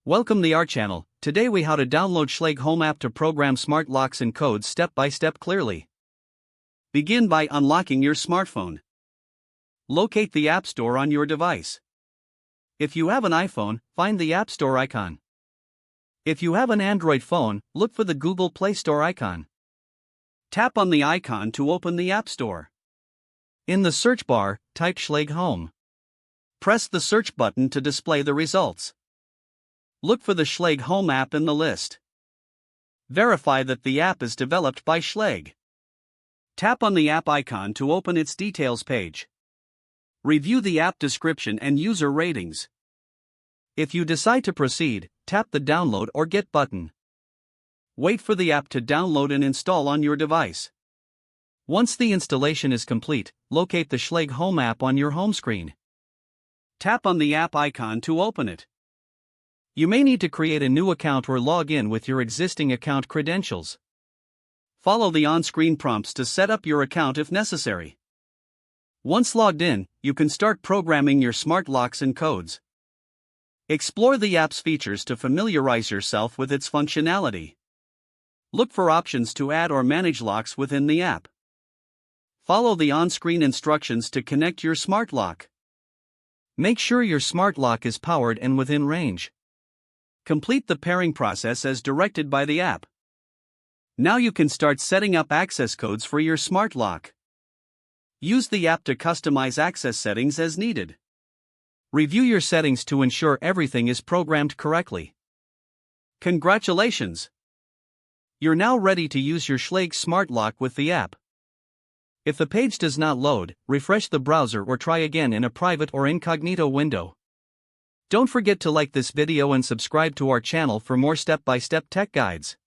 Welcome to our channel. Today we how to download Schlage Home app to program smart locks and codes step by step clearly. Begin by unlocking your smartphone. Locate the App Store on your device. If you have an iPhone, find the App Store icon. If you have an Android phone, look for the Google Play Store icon. Tap on the icon to open the App Store. In the search bar, type Schlage Home. Press the search button to display the results. Look for the Schlage Home app in the list. Verify that the app is developed by Schlage. Tap on the app icon to open its details page. Review the app description and user ratings. If you decide to proceed, tap the Download or Get button. Wait for the app to download and install on your device. Once the installation is complete, locate the Schlage Home app on your home screen. Tap on the app icon to open it. You may need to create a new account or log in with your existing account credentials. Follow the on-screen prompts to set up your account if necessary. Once logged in, you can start programming your smart locks and codes. Explore the app's features to familiarize yourself with its functionality. Look for options to add or manage locks within the app. Follow the on-screen instructions to connect your smart lock. Make sure your smart lock is powered and within range. Complete the pairing process as directed by the app. Now you can start setting up access codes for your smart lock. Use the app to customize access settings as needed. Review your settings to ensure everything is programmed correctly. Congratulations! You're now ready to use your Schlage smart lock with the app. If the page does not load, refresh the browser or try again in a private or incognito window. Don't forget to like this video and subscribe to our channel for more step-by-step tech guides.